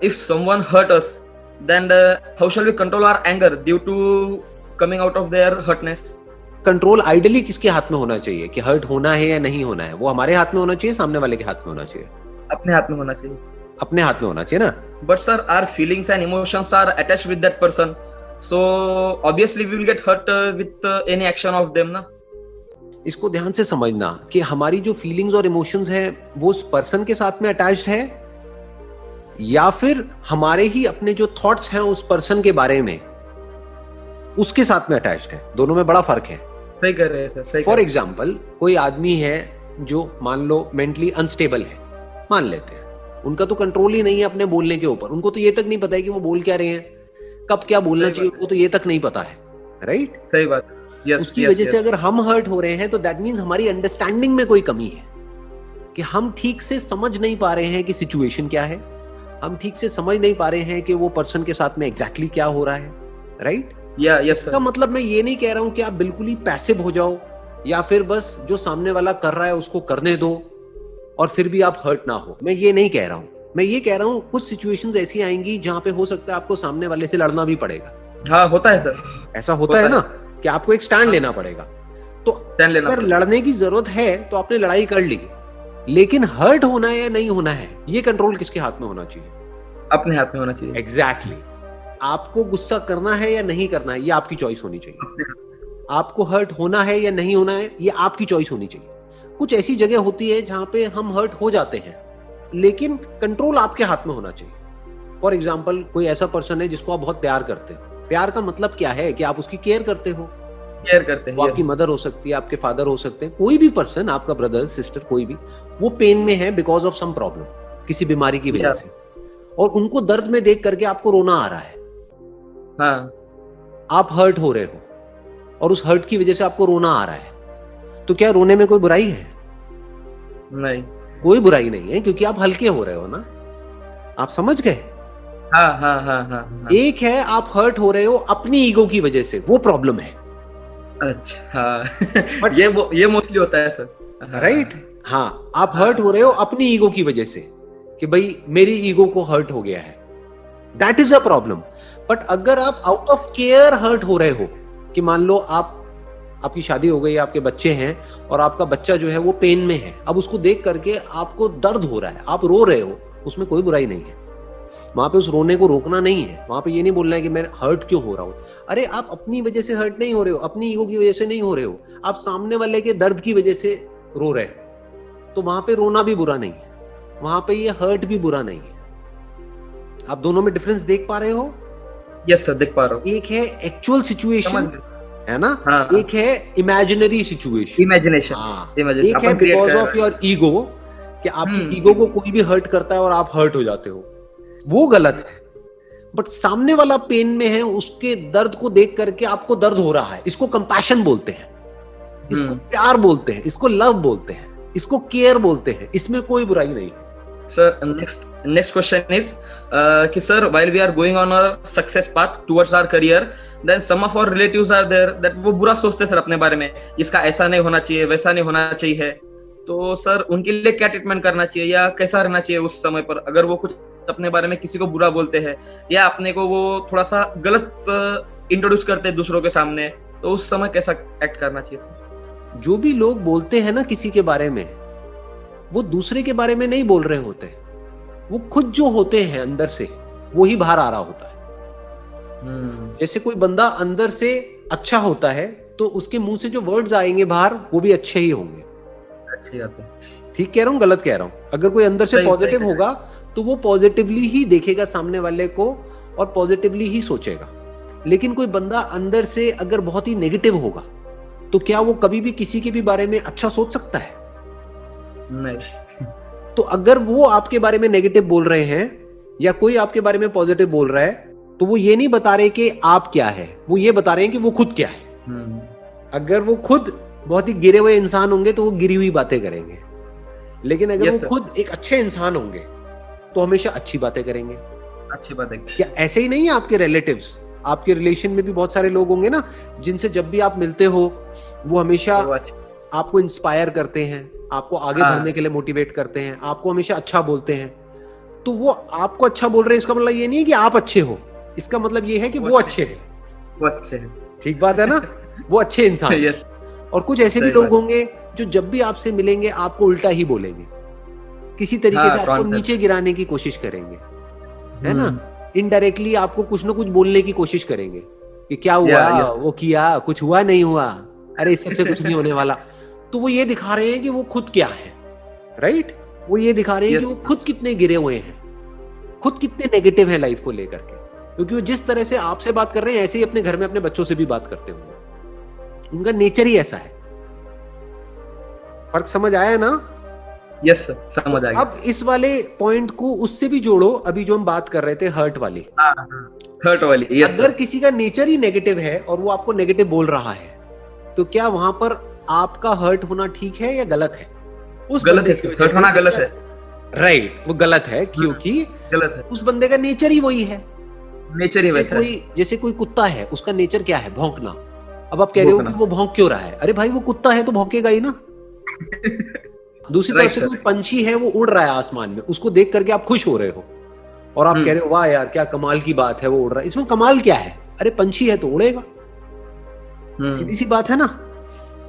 if someone hurt us, then how shall we control our anger due to coming out of their hurtness? Control ideally किसके हाथ में होना चाहिए कि hurt होना है या नहीं होना है? वो हमारे हाथ में होना चाहिए, सामने वाले के हाथ में होना चाहिए? अपने हाथ में होना चाहिए. अपने हाथ में होना चाहिए ना. But sir, our feelings and emotions are attached with that person, so obviously we will get hurt with any action of them, ना. इसको ध्यान से समझना कि हमारी जो फीलिंग्स और इमोशंस है वो उस पर्सन के साथ में अटैच्ड है या फिर हमारे ही अपने जो थॉट्स हैं उस पर्सन के बारे में उसके साथ में अटैच्ड है. दोनों में बड़ा फर्क है. सही कर रहे हैं सर, सही. फॉर एग्जाम्पल, कोई आदमी है जो मान लो मेंटली अनस्टेबल है, मान लेते हैं, उनका तो कंट्रोल ही नहीं है अपने बोलने के ऊपर. उनको तो ये तक नहीं पता है कि वो बोल क्या रहे हैं, कब क्या बोलना चाहिए, उनको तो ये तक नहीं पता है. राइट? सही बात. Yes, उसकी वजह से अगर हम हर्ट हो रहे हैं तो दैट मीन्स हमारी अंडरस्टैंडिंग में कोई कमी है कि हम ठीक से समझ नहीं पा रहे हैं कि सिचुएशन क्या है, हम ठीक से समझ नहीं पा रहे हैं कि वो पर्सन के साथ में एग्जैक्टली क्या हो रहा है. राइट? यस इसका मतलब मैं ये नहीं कह रहा हूं कि आप बिल्कुल ही पैसिव हो जाओ या फिर बस जो सामने वाला कर रहा है उसको करने दो और फिर भी आप हर्ट ना हो. मैं ये नहीं कह रहा हूं. मैं ये कह रहा हूं कुछ सिचुएशंस ऐसी आएंगी जहां पे हो सकता है आपको सामने वाले से लड़ना भी पड़ेगा. हाँ, होता है सर. ऐसा होता है ना कि आपको एक स्टैंड लेना पड़ेगा. तो अगर लड़ने की जरूरत है तो आपने लड़ाई कर ली, लेकिन हर्ट होना है या नहीं होना है ये कंट्रोल किसके हाथ में होना चाहिए? अपने हाथ में होना चाहिए. एग्जैक्टली. आपको गुस्सा करना है या नहीं करना है ये आपकी चॉइस होनी चाहिए. आपको हर्ट होना है या नहीं होना है ये आपकी चॉइस होनी चाहिए. कुछ ऐसी जगह होती है जहां पे हम हर्ट हो जाते हैं लेकिन कंट्रोल आपके हाथ में होना चाहिए. फॉर एग्जाम्पल, कोई ऐसा पर्सन है जिसको आप बहुत प्यार करते हो. प्यार का मतलब क्या है कि आप उसकी केयर करते हो. केयर करते हैं. वो आपकी मदर हो सकती है, आपके फादर हो सकते हैं, कोई भी पर्सन, आपका ब्रदर सिस्टर, कोई भी, वो पेन में है बिकॉज ऑफ सम प्रॉब्लम, किसी बीमारी की वजह से, और उनको दर्द में देख करके आपको रोना आ रहा है. हाँ. आप हर्ट हो रहे हो और उस हर्ट की वजह से आपको रोना आ रहा है, तो क्या रोने में कोई बुराई है? नहीं, कोई बुराई नहीं है क्योंकि आप हल्के हो रहे हो ना. आप समझ गए? हाँ. एक है आप हर्ट हो रहे हो अपनी ईगो की वजह से, वो प्रॉब्लम है. अच्छा. ये मोस्टली होता है सर. राइट? हाँ, आप हर्ट हो रहे हो अपनी ईगो की वजह से कि भाई मेरी ईगो को हर्ट हो गया है. That is a problem. But अगर आप आउट ऑफ केयर हर्ट हो रहे हो कि मान लो आपकी शादी हो गई, आपके बच्चे हैं और आपका बच्चा जो है वो पेन में है, अब उसको देख करके आपको दर्द हो रहा है, आप रो रहे हो, उसमें कोई बुराई नहीं है. वहां पे उस रोने को रोकना नहीं है. वहां पे ये नहीं बोलना है कि मैं हर्ट क्यों हो रहा हूं. अरे आप अपनी वजह से हर्ट नहीं हो रहे हो, अपनी ईगो की वजह से नहीं हो रहे हो, आप सामने वाले के दर्द की वजह से रो रहे हो. तो वहां पे रोना भी बुरा नहीं है, वहां पे ये हर्ट भी बुरा नहीं है. आप दोनों में डिफरेंस देख पा रहे हो? यस सर, देख पा रहा हूँ. एक है एक्चुअल सिचुएशन, है ना? हाँ. एक है इमेजिनरी सिचुएशन, इमेजिनेशन. एक है बिकॉज ऑफ योर ईगो, कि आपकी ईगो को कोई भी हर्ट करता है और आप हर्ट हो जाते हो. वो गलत है. बट सामने वाला पेन में है, उसके दर्द को देख करके आपको दर्द हो रहा है, इसको कंपैशन बोलते हैं, इसको प्यार बोलते हैं, इसको लव बोलते हैं, इसको केयर बोलते हैं. इसमें कोई बुराई नहीं है. सर, next question is कि sir, while we are going on our success path towards our career, then some of our relatives are there that वो बुरा सोचते हैं सर अपने बारे में, इसका ऐसा नहीं होना चाहिए, वैसा नहीं होना चाहिए. तो सर उनके लिए क्या ट्रीटमेंट करना चाहिए या कैसा रहना चाहिए उस समय पर, अगर वो कुछ अपने बारे में किसी को बुरा बोलते हैं या अपने को वो थोड़ा सा गलत इंट्रोड्यूस करते हैं दूसरों के सामने, तो उस समय कैसा एक्ट करना चाहिए सर? जो भी लोग बोलते हैं ना किसी के बारे में, वो दूसरे के बारे में नहीं बोल रहे होते, वो खुद जो होते हैं अंदर से वो ही बाहर आ रहा होता है. जैसे कोई बंदा अंदर से अच्छा होता है तो उसके मुंह से जो वर्ड्स आएंगे बाहर वो भी अच्छे ही होंगे. अच्छे आते हैं. ठीक कह रहा हूँ, गलत कह रहा हूँ? अगर कोई अंदर से पॉजिटिव होगा तो वो पॉजिटिवली ही देखेगा सामने वाले को और पॉजिटिवली ही सोचेगा. लेकिन कोई बंदा अंदर से अगर बहुत ही नेगेटिव होगा तो क्या वो कभी भी किसी के भी बारे में अच्छा सोच सकता है? नहीं. तो अगर वो आपके बारे में नेगेटिव बोल रहे हैं या कोई आपके बारे में पॉजिटिव बोल रहा है तो वो ये नहीं बता रहे कि आप क्या है, वो ये बता रहे हैं कि वो खुद क्या है. अगर वो खुद बहुत ही गिरे हुए इंसान होंगे तो वो गिरी हुई बातें करेंगे, लेकिन अगर वो खुद एक अच्छे इंसान होंगे तो हमेशा अच्छी बातें करेंगे. अच्छी बातें. क्या ऐसे ही नहीं है आपके रिलेटिव्स? आपके रिलेशन में भी बहुत सारे लोग होंगे ना जिनसे जब भी आप मिलते हो वो हमेशा आपको इंस्पायर करते हैं, आपको आगे बढ़ने के लिए मोटिवेट करते हैं, आपको हमेशा अच्छा बोलते हैं. तो वो आपको अच्छा बोल रहे हैं, इसका मतलब ये नहीं है कि आप अच्छे हो, इसका मतलब ये है कि वो अच्छे हैं। वो अच्छे हैं। ठीक बात है ना? वो अच्छे इंसान हैं। यस। और कुछ ऐसे भी सही लोग बात। होंगे जो जब भी आपसे मिलेंगे आपको उल्टा ही बोलेंगे, किसी तरीके हाँ, से आपको कॉन्टेक्ट। नीचे गिराने की कोशिश करेंगे, है ना? इनडायरेक्टली आपको कुछ ना कुछ बोलने की कोशिश करेंगे कि क्या हुआ, यस। वो किया, कुछ हुआ नहीं हुआ, अरे इस सबसे कुछ नहीं होने वाला। तो वो ये दिखा रहे हैं कि वो खुद क्या है, राइट? वो ये दिखा रहे हैं कि यस। वो खुद कितने गिरे हुए हैं, खुद कितने नेगेटिव है लाइफ को लेकर के। क्योंकि वो जिस तरह से आपसे बात कर रहे हैं ऐसे ही अपने घर में अपने बच्चों से भी बात करते होंगे, उनका नेचर ही ऐसा है। फर्क समझ आया ना? यस सर, समझ आ गया। अब इस वाले पॉइंट को उससे भी जोड़ो, अभी जो हम बात कर रहे थे हर्ट वाली। हर्ट वाली, यस अगर सर। किसी का नेचर ही नेगेटिव है और वो आपको नेगेटिव बोल रहा है, तो क्या वहां पर आपका हर्ट होना ठीक है या गलत है? उस गलत बंदे है की सर, वजह हर्ट से होना गलत जिसका- है। राइट, वो गलत है क्योंकि गलत है, उस बंदे का नेचर ही वही है। नेचर ही वैसा है। जैसे कोई कुत्ता है, उसका नेचर क्या है? भौंकना। अब आप कह रहे हो भौंकना। कि वो भौंक क्यों रहा है? अरे भाई वो कुत्ता है तो भौंकेगा ही ना। दूसरी तरफ राइट से सर। कोई पंछी है, वो उड़ रहा है आसमान में, उसको देख करके आप खुश हो रहे हो और आप कह रहे हो वाह यार क्या कमाल की बात है, वो उड़ रहा है। इसमें कमाल क्या है? अरे पंछी है तो उड़ेगा, सीधी सी बात है ना?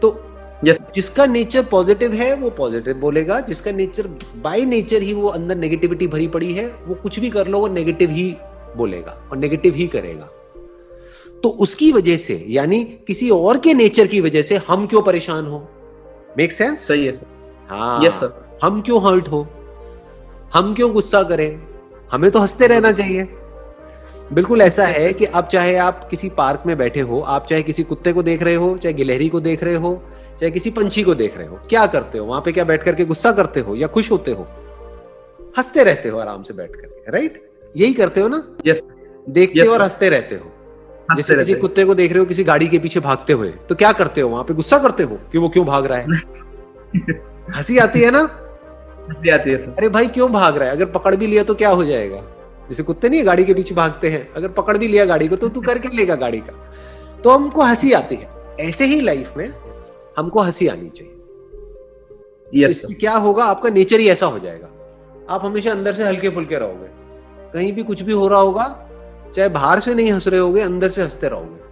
तो यस। जिसका नेचर पॉजिटिव है वो पॉजिटिव बोलेगा, जिसका नेचर बाय नेचर ही वो अंदर नेगेटिविटी भरी पड़ी है, वो कुछ भी कर लो वो नेगेटिव ही बोलेगा और नेगेटिव ही करेगा। तो उसकी वजह से, यानी किसी और के नेचर की वजह से हम क्यों परेशान हो? Make sense? सही है सर। हाँ, यस सर। हम क्यों हर्ट हो, हम क्यों गुस्सा करें? हमें तो हंसते रहना चाहिए। बिल्कुल ऐसा है कि अब चाहे आप किसी पार्क में बैठे हो, आप चाहे किसी कुत्ते को देख रहे हो, चाहे गिलहरी को देख रहे हो, चाहे किसी पंछी को देख रहे हो, क्या करते हो वहां पे? क्या बैठ करके गुस्सा करते हो या खुश होते हो? हंसते रहते हो आराम से बैठ करके, राइट? यही करते हो ना? यस। देखते हो और हंसते रहते हो। जैसे किसी रहते कुत्ते को देख रहे हो किसी गाड़ी के पीछे भागते हुए, तो क्या करते हो वहां पे? गुस्सा करते हो कि वो क्यों भाग रहा है। हंसी आती है ना? हंसी आती है सर। अरे भाई क्यों भाग रहा है? अगर पकड़ भी लिया तो क्या हो जाएगा? जैसे कुत्ते नहीं गाड़ी के पीछे भागते हैं, अगर पकड़ भी लिया गाड़ी को तो तू करके लेगा गाड़ी का। तो हमको हंसी आती है। ऐसे ही लाइफ में हमको हंसी आनी चाहिए। यस इससे सर। क्या होगा? आपका नेचर ही ऐसा हो जाएगा, आप हमेशा अंदर से हल्के फुल्के रहोगे। कहीं भी कुछ भी हो रहा होगा, चाहे बाहर से नहीं हंस रहे होगे, अंदर से हंसते रहोगे।